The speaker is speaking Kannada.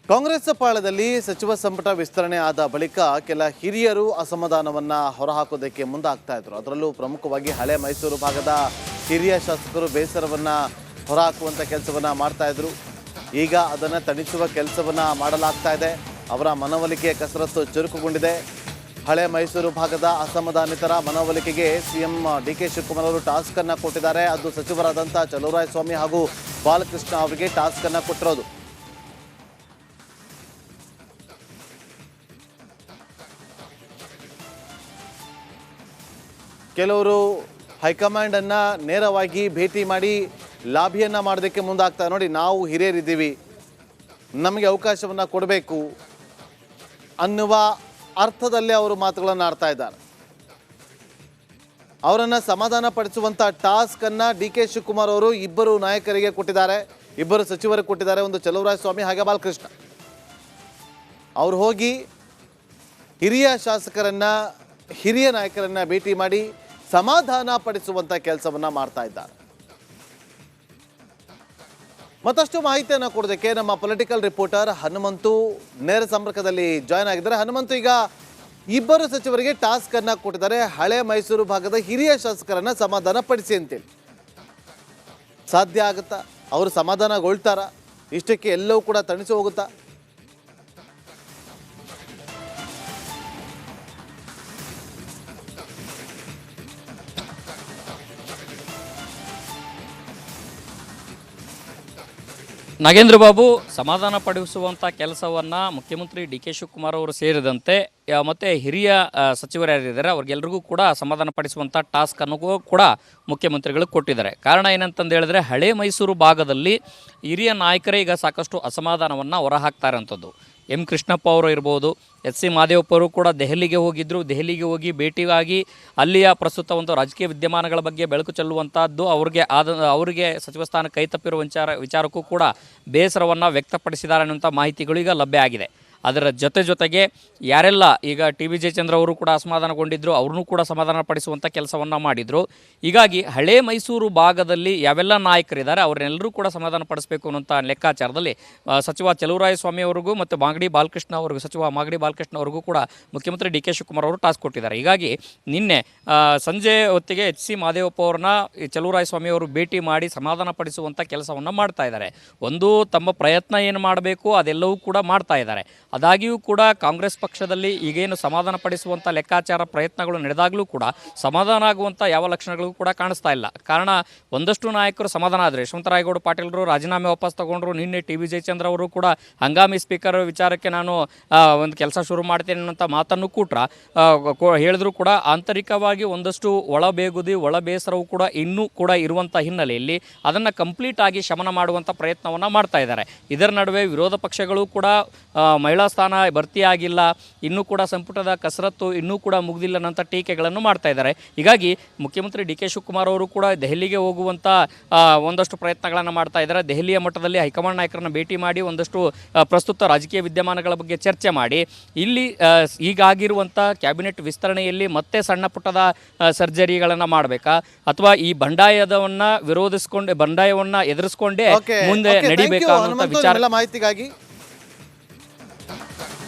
ಕಾಂಗ್ರೆಸ್ ಪಾಳದಲ್ಲಿ ಸಚಿವ ಸಂಪುಟ ವಿಸ್ತರಣೆ ಆದ ಬಳಿಕ ಕೆಲ ಹಿರಿಯರು ಅಸಮಾಧಾನವನ್ನ ಹೊರಹಾಕೋದಕ್ಕೆ ಮುಂದಾಗ್ತಾ ಇದ್ರು. ಅದರಲ್ಲೂ ಪ್ರಮುಖವಾಗಿ ಹಳೆ ಮೈಸೂರು ಭಾಗದ ಹಿರಿಯ ಶಾಸಕರು ಬೇಸರವನ್ನ ಹೊರಹಾಕುವಂತ ಕೆಲಸವನ್ನ ಮಾಡ್ತಾ ಇದ್ರು. ಈಗ ಅದನ್ನ ತಣಿಸುವ ಕೆಲಸವನ್ನ ಮಾಡಲಾಗ್ತಾ ಇದೆ. ಅವರ ಮನವೊಲಿಕೆಯ ಕಸರತ್ತು ಚುರುಕುಗೊಂಡಿದೆ. ಹಳೆ ಮೈಸೂರು ಭಾಗದ ಅಸಮಾಧಾನಿತರ ಮನವೊಲಿಕೆಗೆ ಸಿಎಂ ಡಿಕೆ ಶಿವಕುಮಾರ್ ಅವರು ಟಾಸ್ಕ್ ಅನ್ನ ಕೊಟ್ಟಿದ್ದಾರೆ. ಅದು ಸಚಿವರಾದಂಥ ಚಲುವರಾಯಸ್ವಾಮಿ ಹಾಗೂ ಬಾಲಕೃಷ್ಣ ಅವರಿಗೆ ಟಾಸ್ಕ್ ಅನ್ನ ಕೊಟ್ಟಿರೋದು. ಕೆಲವರು ಹೈಕಮಾಂಡ್ ಅನ್ನ ನೇರವಾಗಿ ಭೇಟಿ ಮಾಡಿ ಲಾಭಿಯನ್ನ ಮಾಡೋದಕ್ಕೆ ಮುಂದಾಗ್ತಾರೆ. ನೋಡಿ, ನಾವು ಹಿರಿಯರಿದ್ದೀವಿ, ನಮಗೆ ಅವಕಾಶವನ್ನ ಕೊಡಬೇಕು ಅನ್ನುವ ಅರ್ಥದಲ್ಲಿ ಅವರು ಮಾತುಗಳನ್ನು ಆಡ್ತಾ ಇದ್ದಾರೆ. ಅವರನ್ನು ಸಮಾಧಾನ ಪಡಿಸುವಂಥ ಟಾಸ್ಕ್ ಅನ್ನ ಡಿ ಕೆ ಶಿವಕುಮಾರ್ ಅವರು ಇಬ್ಬರು ನಾಯಕರಿಗೆ ಕೊಟ್ಟಿದ್ದಾರೆ, ಇಬ್ಬರು ಸಚಿವರಿಗೆ ಕೊಟ್ಟಿದ್ದಾರೆ. ಒಂದು ಚಲುವರಾಯಸ್ವಾಮಿ ಹಾಗೆ ಬಾಲಕೃಷ್ಣ ಅವರು ಹೋಗಿ ಹಿರಿಯ ಶಾಸಕರನ್ನ ಹಿರಿಯ ನಾಯಕರನ್ನ ಭೇಟಿ ಮಾಡಿ ಸಮಾಧಾನ ಪಡಿಸುವಂಥ ಕೆಲಸವನ್ನ ಮಾಡ್ತಾ ಇದ್ದಾರೆ. ಮತ್ತಷ್ಟು ಮಾಹಿತಿಯನ್ನು ಕೊಡೋದಕ್ಕೆ ನಮ್ಮ ಪೊಲಿಟಿಕಲ್ ರಿಪೋರ್ಟರ್ ಹನುಮಂತು ನೇರ ಸಂಪರ್ಕದಲ್ಲಿ ಜಾಯ್ನ್ ಆಗಿದ್ದಾರೆ. ಹನುಮಂತು, ಈಗ ಇಬ್ಬರು ಸಚಿವರಿಗೆ ಟಾಸ್ಕ್ ಅನ್ನ ಕೊಟ್ಟಿದ್ದಾರೆ, ಹಳೆ ಮೈಸೂರು ಭಾಗದ ಹಿರಿಯ ಶಾಸಕರನ್ನ ಸಮಾಧಾನ ಪಡಿಸಿ ಅಂತೇಳಿ. ಸಾಧ್ಯ ಆಗುತ್ತಾ? ಅವರು ಸಮಾಧಾನಗೊಳ್ತಾರಾ? ಇಷ್ಟಕ್ಕೆ ಎಲ್ಲವೂ ಕೂಡ ತಣಿಸಿ ಹೋಗುತ್ತಾ? ನಾಗೇಂದ್ರ ಬಾಬು, ಸಮಾಧಾನ ಪಡಿಸುವಂಥ ಕೆಲಸವನ್ನು ಮುಖ್ಯಮಂತ್ರಿ ಡಿ ಕೆ ಶಿವಕುಮಾರ್ ಅವರು ಸೇರಿದಂತೆ ಮತ್ತು ಹಿರಿಯ ಸಚಿವರು ಯಾರಿದ್ದಾರೆ ಅವ್ರಿಗೆಲ್ರಿಗೂ ಕೂಡ ಸಮಾಧಾನ ಪಡಿಸುವಂಥ ಟಾಸ್ಕನ್ನು ಕೂಡ ಮುಖ್ಯಮಂತ್ರಿಗಳು ಕೊಟ್ಟಿದ್ದಾರೆ. ಕಾರಣ ಏನಂತಂದು ಹೇಳಿದ್ರೆ, ಹಳೆ ಮೈಸೂರು ಭಾಗದಲ್ಲಿ ಹಿರಿಯ ನಾಯಕರೇ ಈಗ ಸಾಕಷ್ಟು ಅಸಮಾಧಾನವನ್ನು ಹೊರಹಾಕ್ತಾರಂಥದ್ದು. ಎಂ ಕೃಷ್ಣಪ್ಪ ಅವರು ಇರ್ಬೋದು, ಎಸ್ ಸಿ ಮಾದೇವಪ್ಪ ಅವರು ಕೂಡ ದೆಹಲಿಗೆ ಹೋಗಿದ್ದರು. ದೆಹಲಿಗೆ ಹೋಗಿ ಭೇಟಿಯಾಗಿ ಅಲ್ಲಿಯ ಪ್ರಸ್ತುತ ಒಂದು ರಾಜಕೀಯ ವಿದ್ಯಮಾನಗಳ ಬಗ್ಗೆ ಬೆಳಕು ಚೆಲ್ಲುವಂಥದ್ದು ಅವರಿಗೆ ಸಚಿವ ಸ್ಥಾನ ಕೈ ತಪ್ಪಿರುವ ವಿಚಾರಕ್ಕೂ ಕೂಡ ಬೇಸರವನ್ನು ವ್ಯಕ್ತಪಡಿಸಿದ್ದಾರೆ ಅನ್ನುವಂಥ ಮಾಹಿತಿಗಳು ಈಗ ಲಭ್ಯ ಆಗಿದೆ. ಅದರ ಜೊತೆಗೆ ಯಾರೆಲ್ಲ ಈಗ ಟಿ ಬಿ ಜಯಚಂದ್ರ ಅವರು ಕೂಡ ಅಸಮಾಧಾನಗೊಂಡಿದ್ದರು, ಅವ್ರನ್ನೂ ಕೂಡ ಸಮಾಧಾನ ಪಡಿಸುವಂಥ ಕೆಲಸವನ್ನು ಮಾಡಿದರು. ಹೀಗಾಗಿ ಹಳೆ ಮೈಸೂರು ಭಾಗದಲ್ಲಿ ಯಾವೆಲ್ಲ ನಾಯಕರಿದ್ದಾರೆ ಅವರನ್ನೆಲ್ಲರೂ ಕೂಡ ಸಮಾಧಾನ ಪಡಿಸಬೇಕು ಅನ್ನುವಂಥ ಲೆಕ್ಕಾಚಾರದಲ್ಲಿ ಸಚಿವ ಚಲುವರಾಯಸ್ವಾಮಿ ಅವರಿಗೂ ಮತ್ತು ಮಾಗಡಿ ಬಾಲಕೃಷ್ಣ ಅವರಿಗೂ ಸಚಿವ ಮಾಗಡಿ ಬಾಲಕೃಷ್ಣ ಅವರಿಗೂ ಕೂಡ ಮುಖ್ಯಮಂತ್ರಿ ಡಿ ಕೆ ಶಿವಕುಮಾರ್ ಅವರು ಟಾಸ್ಕ್ ಕೊಟ್ಟಿದ್ದಾರೆ. ಹೀಗಾಗಿ ನಿನ್ನೆ ಸಂಜೆ ಹೊತ್ತಿಗೆ ಎಚ್ ಸಿ ಮಾದೇವಪ್ಪ ಅವ್ರನ್ನ ಚಲುವರಾಯಸ್ವಾಮಿ ಅವರು ಭೇಟಿ ಮಾಡಿ ಸಮಾಧಾನ ಪಡಿಸುವಂಥ ಕೆಲಸವನ್ನು ಮಾಡ್ತಾ ಇದ್ದಾರೆ. ಒಂದು ತಮ್ಮ ಪ್ರಯತ್ನ ಏನು ಮಾಡಬೇಕು ಅದೆಲ್ಲವೂ ಕೂಡ ಮಾಡ್ತಾ ಇದ್ದಾರೆ. ಆದಾಗ್ಯೂ ಕೂಡ ಕಾಂಗ್ರೆಸ್ ಪಕ್ಷದಲ್ಲಿ ಈಗೇನು ಸಮಾಧಾನ ಪಡಿಸುವಂಥ ಲೆಕ್ಕಾಚಾರ ಪ್ರಯತ್ನಗಳು ನಡೆದಾಗಲೂ ಕೂಡ ಸಮಾಧಾನ ಆಗುವಂಥ ಯಾವ ಲಕ್ಷಣಗಳು ಕೂಡ ಕಾಣಿಸ್ತಾ ಇಲ್ಲ. ಕಾರಣ, ಒಂದಷ್ಟು ನಾಯಕರು ಸಮಾಧಾನ ಆದರೆ ಯಶವಂತರಾಯಗೌಡ ಪಾಟೀಲರು ರಾಜೀನಾಮೆ ವಾಪಸ್ ತಗೊಂಡ್ರು. ನಿನ್ನೆ ಟಿ ಬಿ ಜಯಚಂದ್ರ ಅವರು ಕೂಡ ಹಂಗಾಮಿ ಸ್ಪೀಕರ್ ವಿಚಾರಕ್ಕೆ ನಾನು ಒಂದು ಕೆಲಸ ಶುರು ಮಾಡ್ತೇನೆ ಅನ್ನೋಂಥ ಮಾತನ್ನು ಹೇಳಿದ್ರು ಕೂಡ ಆಂತರಿಕವಾಗಿ ಒಂದಷ್ಟು ಒಳಬೇಗುದಿ ಒಳ ಬೇಸರವು ಕೂಡ ಇನ್ನೂ ಕೂಡ ಇರುವಂಥ ಹಿನ್ನೆಲೆಯಲ್ಲಿ ಅದನ್ನು ಕಂಪ್ಲೀಟ್ ಆಗಿ ಶಮನ ಮಾಡುವಂಥ ಪ್ರಯತ್ನವನ್ನು ಮಾಡ್ತಾ ಇದ್ದಾರೆ. ಇದರ ನಡುವೆ ವಿರೋಧ ಪಕ್ಷಗಳು ಕೂಡ ಮಹಿಳಾ ಸ್ಥಾನ ಭರ್ತಿಯಾಗಿಲ್ಲ, ಇನ್ನೂ ಕೂಡ ಸಂಪುಟದ ಕಸರತ್ತು ಇನ್ನೂ ಕೂಡ ಮುಗಿದಿಲ್ಲ ಅನ್ನೋಂಥ ಟೀಕೆಗಳನ್ನು ಮಾಡ್ತಾ ಇದ್ದಾರೆ. ಹೀಗಾಗಿ ಮುಖ್ಯಮಂತ್ರಿ ಡಿ ಕೆ ಶಿವಕುಮಾರ್ ಅವರು ಕೂಡ ದೆಹಲಿಗೆ ಹೋಗುವಂಥ ಒಂದಷ್ಟು ಪ್ರಯತ್ನಗಳನ್ನು ಮಾಡ್ತಾ ಇದ್ದಾರೆ. ದೆಹಲಿಯ ಮಟ್ಟದಲ್ಲಿ ಹೈಕಮಾಂಡ್ ನಾಯಕರನ್ನು ಭೇಟಿ ಮಾಡಿ ಒಂದಷ್ಟು ಪ್ರಸ್ತುತ ರಾಜಕೀಯ ವಿದ್ಯಮಾನಗಳ ಬಗ್ಗೆ ಚರ್ಚೆ ಮಾಡಿ ಇಲ್ಲಿ ಈಗಾಗಿರುವಂಥ ಕ್ಯಾಬಿನೆಟ್ ವಿಸ್ತರಣೆಯಲ್ಲಿ ಮತ್ತೆ ಸಣ್ಣ ಪುಟ್ಟದ ಸರ್ಜರಿಗಳನ್ನು ಮಾಡಬೇಕಾ ಅಥವಾ ಈ ಬಂಡಾಯವನ್ನು ಎದುರಿಸ್ಕೊಂಡೇ ಮುಂದೆ ನಡಿಬೇಕಾ ಅನ್ನುವಂಥ ವಿಚಾರ ಮಾಹಿತಿಗಾಗಿ